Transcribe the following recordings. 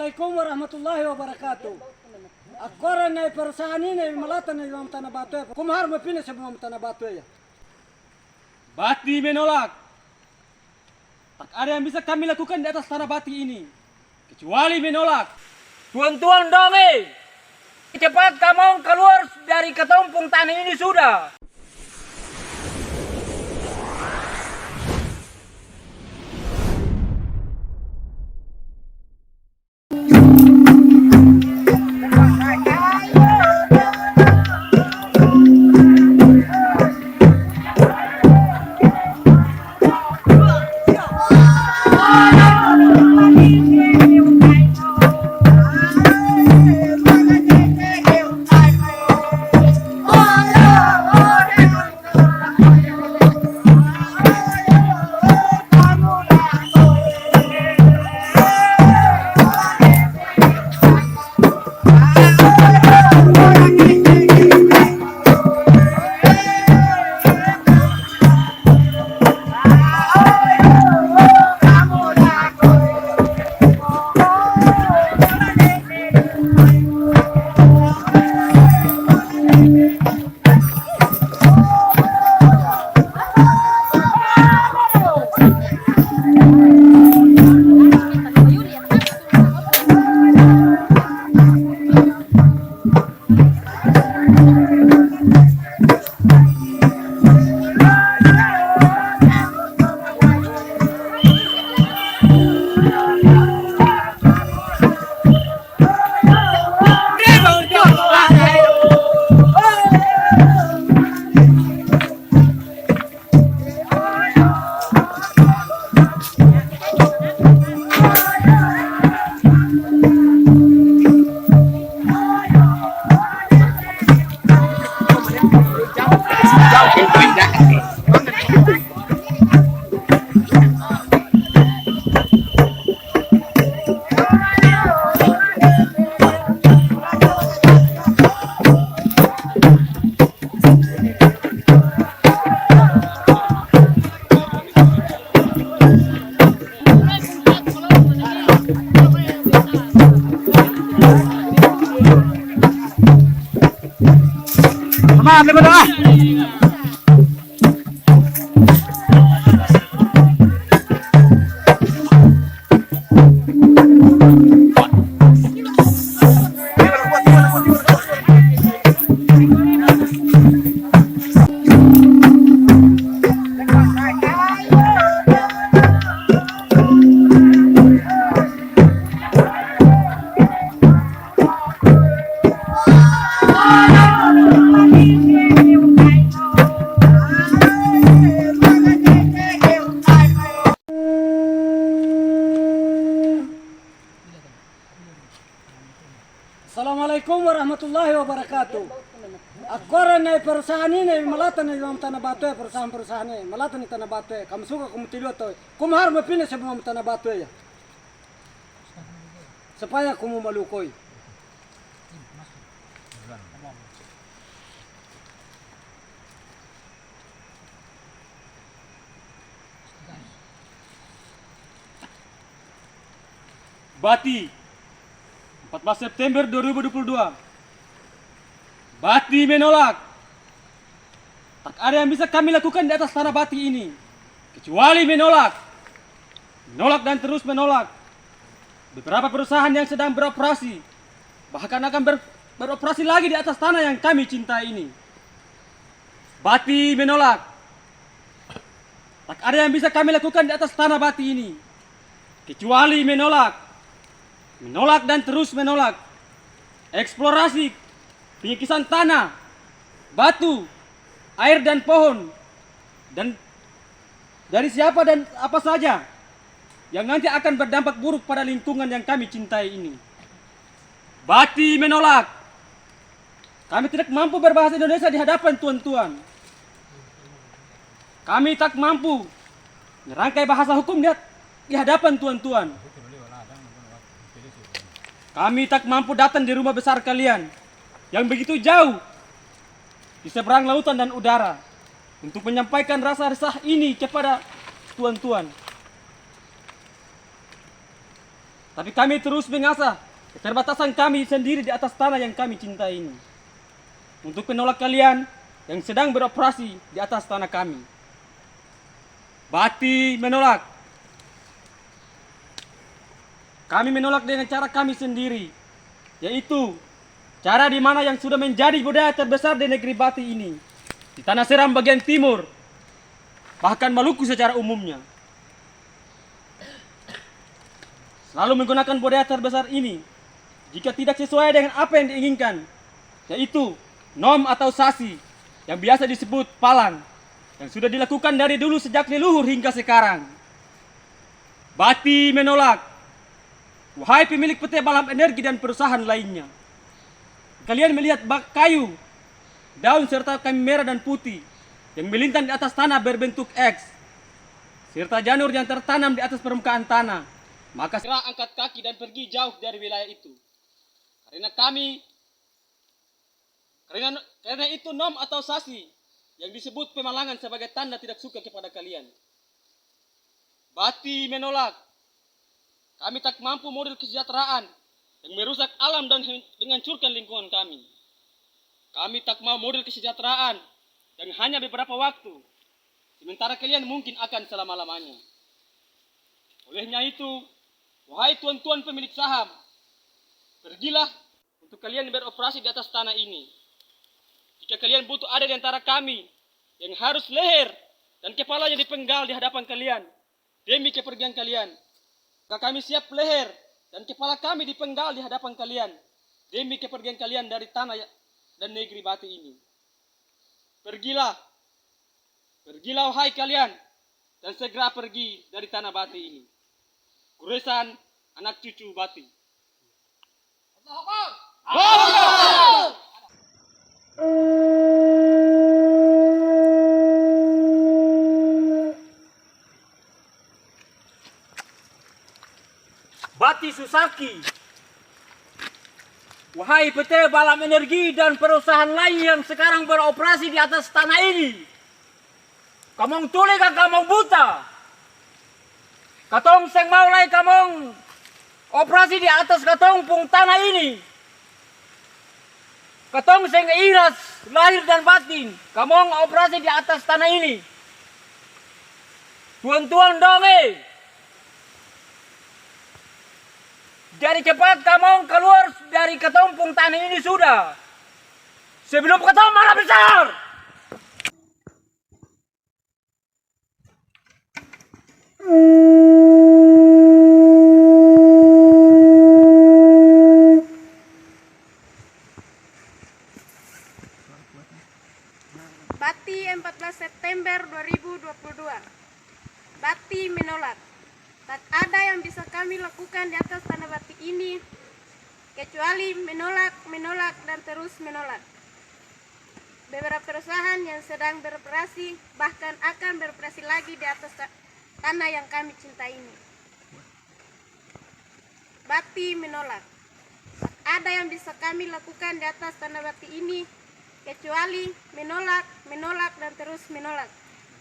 Assalamualaikum warahmatullahi wabarakatuh. Agora na perusahaan ini malata na yung tanah batu. Kumahar mapina sebelum tanah batu ya. Bati menolak. Tak ada yang bisa kami lakukan di atas tanah Bati ini kecuali menolak. Tuan-tuan donge, cepat kamu keluar dari ketumpung tanah ini sudah. Semangat berdoa. Assalamualaikum warahmatullahi wabarakatuh. Agora na perusahaan ini malata na yung tanah batu perusahaan ini malata ni tanah batu. Kamu suka kamu tidur tuh. Kumahar mapina sebelum tanah batu ya. Supaya kamu malukoi. Bati 14 September 2022. Bati menolak. Tak ada yang bisa kami lakukan di atas tanah Bati ini kecuali menolak. Menolak dan terus menolak. Beberapa perusahaan yang sedang beroperasi bahkan akan beroperasi lagi di atas tanah yang kami cintai ini. Bati menolak. Tak ada yang bisa kami lakukan di atas tanah Bati ini kecuali menolak. Menolak dan terus menolak. Eksplorasi, penyikisan tanah, batu, air dan pohon, dan dari siapa dan apa saja yang nanti akan berdampak buruk pada lingkungan yang kami cintai ini. Bati menolak. Kami tidak mampu berbahasa Indonesia di hadapan tuan-tuan. Kami tak mampu merangkai bahasa hukum di hadapan tuan-tuan. Kami tak mampu datang di rumah besar kalian yang begitu jauh di seberang lautan dan udara untuk menyampaikan rasa resah ini kepada tuan-tuan. Tapi kami terus mengasah keterbatasan kami sendiri di atas tanah yang kami cintai ini. Untuk menolak kalian yang sedang beroperasi di atas tanah kami. Bati menolak. Kami menolak dengan cara kami sendiri, yaitu cara di mana yang sudah menjadi budaya terbesar di negeri Bati ini, di Tanah Seram bagian timur, bahkan Maluku secara umumnya. Selalu menggunakan budaya terbesar ini jika tidak sesuai dengan apa yang diinginkan, yaitu nom atau sasi yang biasa disebut palang, yang sudah dilakukan dari dulu sejak leluhur hingga sekarang. Bati menolak. Wahai pemilik PT Balam Energi dan perusahaan lainnya, kalian melihat bak kayu, daun serta kayu merah dan putih yang melintang di atas tanah berbentuk X, serta janur yang tertanam di atas permukaan tanah, maka segera angkat kaki dan pergi jauh dari wilayah itu. Karena itu nom atau sasi yang disebut pemalangan sebagai tanda tidak suka kepada kalian. Bati menolak. Kami tak mampu model kesejahteraan yang merusak alam dan menghancurkan lingkungan kami. Kami tak mau model kesejahteraan yang hanya beberapa waktu, sementara kalian mungkin akan selama-lamanya. Olehnya itu, wahai tuan-tuan pemilik saham, pergilah untuk kalian beroperasi di atas tanah ini. Jika kalian butuh ada di antara kami yang harus leher dan kepalanya dipenggal di hadapan kalian demi kepergian kalian, maka kami siap leher dan kepala kami dipenggal di hadapan kalian demi kepergian kalian dari tanah dan negeri Bati ini. Pergilah wahai kalian, dan segera pergi dari tanah Bati ini. Kuresan, anak cucu Bati. Bati Susaki. Wahai PT Balam Energi dan perusahaan lain yang sekarang beroperasi di atas tanah ini. Kamong tuli kan kamong buta. Katong seng mau lai kamong operasi di atas katong pung tanah ini. Katong seng iras lahir dan batin. Kamong operasi di atas tanah ini. Tuan-tuan dong Jadi cepat kamu keluar dari ketumpung tanah ini sudah. Sebelum ketemu malah besar. Bati 14 September 2022. Bati menolak. Tak ada yang bisa kami lakukan di atas tanah Bati ini kecuali menolak, dan terus menolak. Beberapa perusahaan yang sedang beroperasi bahkan akan beroperasi lagi di atas tanah yang kami cintai ini. Bati menolak. Tak ada yang bisa kami lakukan di atas tanah Bati ini kecuali menolak, dan terus menolak.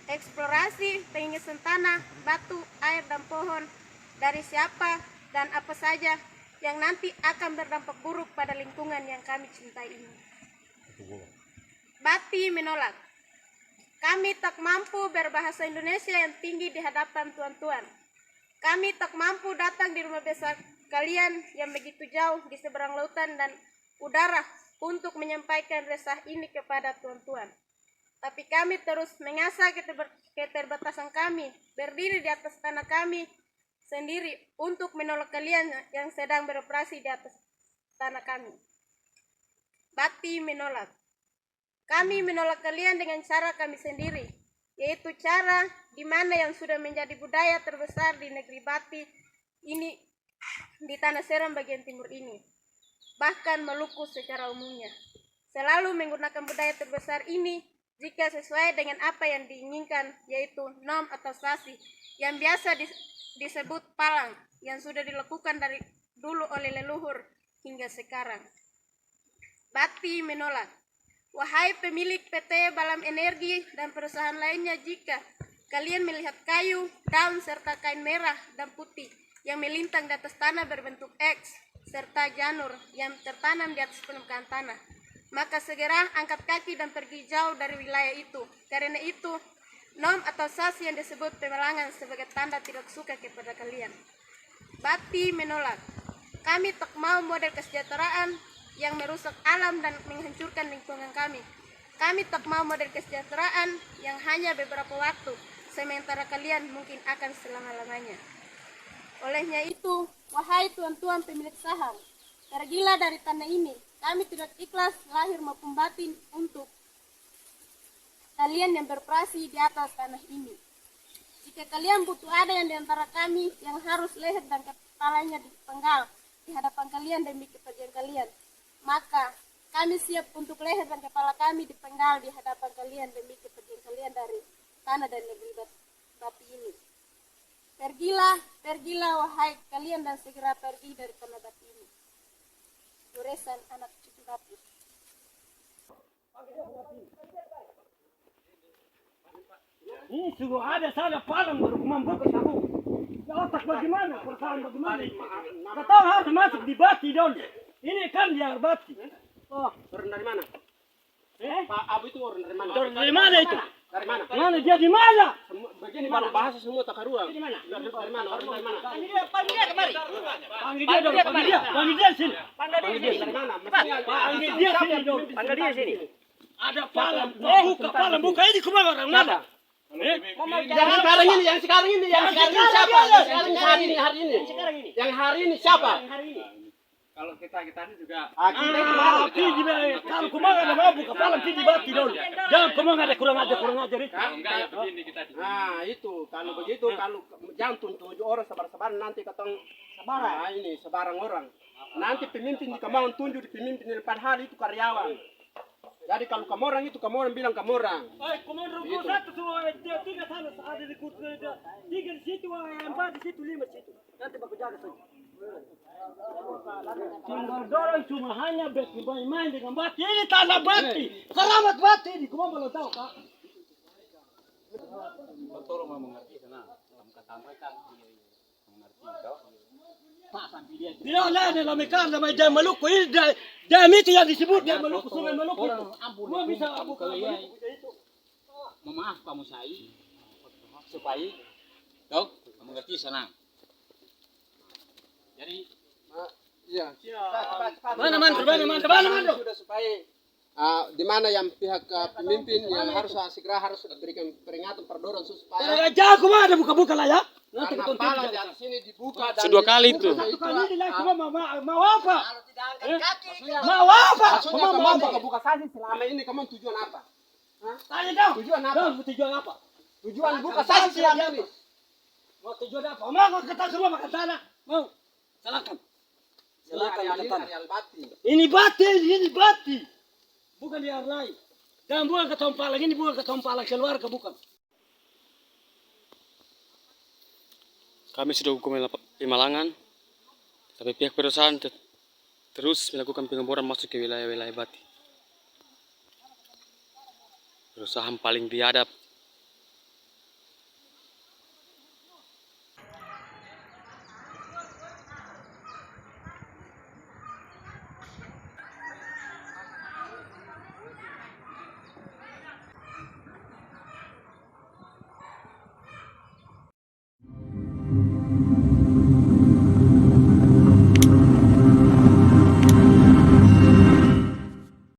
Eksplorasi pengesan tanah, batu, air, dan pohon dari siapa dan apa saja yang nanti akan berdampak buruk pada lingkungan yang kami cintai ini. Bati menolak. Kami tak mampu berbahasa Indonesia yang tinggi di hadapan tuan-tuan. Kami tak mampu datang di rumah besar kalian yang begitu jauh di seberang lautan dan udara untuk menyampaikan resah ini kepada tuan-tuan. Tapi kami terus mengasah keterbatasan kami, berdiri di atas tanah kami sendiri untuk menolak kalian yang sedang beroperasi di atas tanah kami. Bati menolak. Kami menolak kalian dengan cara kami sendiri, yaitu cara di mana yang sudah menjadi budaya terbesar di negeri Bati ini, di Tanah Seram bagian timur ini, bahkan Maluku secara umumnya. Selalu menggunakan budaya terbesar ini jika sesuai dengan apa yang diinginkan, yaitu nom atau sasi yang biasa disebut palang, yang sudah dilakukan dari dulu oleh leluhur hingga sekarang. Bati menolak. Wahai pemilik PT Balam Energi dan perusahaan lainnya, jika kalian melihat kayu, daun serta kain merah dan putih yang melintang di atas tanah berbentuk X, serta janur yang tertanam di atas permukaan tanah. Maka segera angkat kaki dan pergi jauh dari wilayah itu. Karena itu, nom atau sasi yang disebut pemalangan sebagai tanda tidak suka kepada kalian. Bati menolak. Kami tak mau model kesejahteraan yang merusak alam dan menghancurkan lingkungan kami. Kami tak mau model kesejahteraan yang hanya beberapa waktu, sementara kalian mungkin akan selama-lamanya. Olehnya itu, wahai tuan-tuan pemilik saham, pergilah dari tanah ini. Kami tidak ikhlas lahir maupun batin untuk kalian yang beroperasi di atas tanah ini. Jika kalian butuh ada yang di antara kami yang harus leher dan kepalanya dipenggal di hadapan kalian demi kepergian kalian, maka kami siap untuk leher dan kepala kami dipenggal di hadapan kalian demi kepergian kalian dari tanah dan negeri Bati ini. Pergilah wahai kalian dan segera pergi dari tanah Bati ini. Goresan anak cucu Bati. Ini sungguh ada salah palang baru membuka sabu. Ya otak bagaimana, perusahaan bagaimana? Kau harus masuk di Bati dulu. Ini kan yang Bati. Oh, Turun dari mana? Pak Abu itu orang dari mana? dari mana itu? Dari mana? Mana dia di mana? Begini baru bahasa semua takaruang. Dari mana? Dari mana? Orang dari mana? Panggil dia kemari. Panggil dia sini. Panggil dia sini. Dari mana? Panggil dia sini dulu. Panggil dia sini. Ada palang, buka ini kemana orang mana? Yang sekarang ini siapa? Yang hari ini siapa? Kalau kita ini juga Kalau kemana ada mau buka palang di Bati dulu. Jangan kemana ada kurang ajar itu. enggak ya begini kita. Nah itu kalau begitu kalau jangan tujuh orang sabar-sabar nanti katong sebarang. Nah, ini sebarang orang. Nanti pemimpin di kemauan tunjuk di pemimpin di depan hari itu karyawan. Jadi kalau kamu orang itu kamu orang bilang kamu orang. Komandan Ruko satu semua tiga sana ada di kursi tiga di situ, empat di situ, lima di situ. Nanti baku jaga saja. Tinggal dorong cuma hanya main dengan Bati. Ini tanah Bati, keramat Bati ini. Kamu belum tahu kak? Tolong mengerti sana. Kamu sampaikan mengerti Tidak ada dalam ikan sama jam Maluku ini jam itu yang disebut jam Maluku sungai Maluku. Mau bisa buka itu. Memaaf kamu saya supaya kau mengerti sana. Jadi Iya. Mana Sudah supaya di mana yang pihak pemimpin yang harus segera harus berikan peringatan perdorong supaya jangan kemana buka-buka lah ya. Nanti karena kita pala di atas sini dibuka dan Kedua kali itu. satu kali ini lagi mau apa? maksudnya Mau apa? maksudnya Mau kamu apa? buka saksi selama ini kamu tujuan apa? Tanya dong. Tujuan apa? Tujuan apa? Tujuan buka saksi selama ini. Mau tujuan apa? Mau kata semua makan tanah. Mau? Silakan. Silakan makan tanah. Areal Bati. Ini Bati. Bukan di air lain. Dan bukan ke Tompalang ini bukan ke Tompalang keluarga bukan. Kami sudah hukum Pemalangan, tapi pihak perusahaan terus melakukan pengeboran masuk ke wilayah-wilayah Bati. Perusahaan paling biadab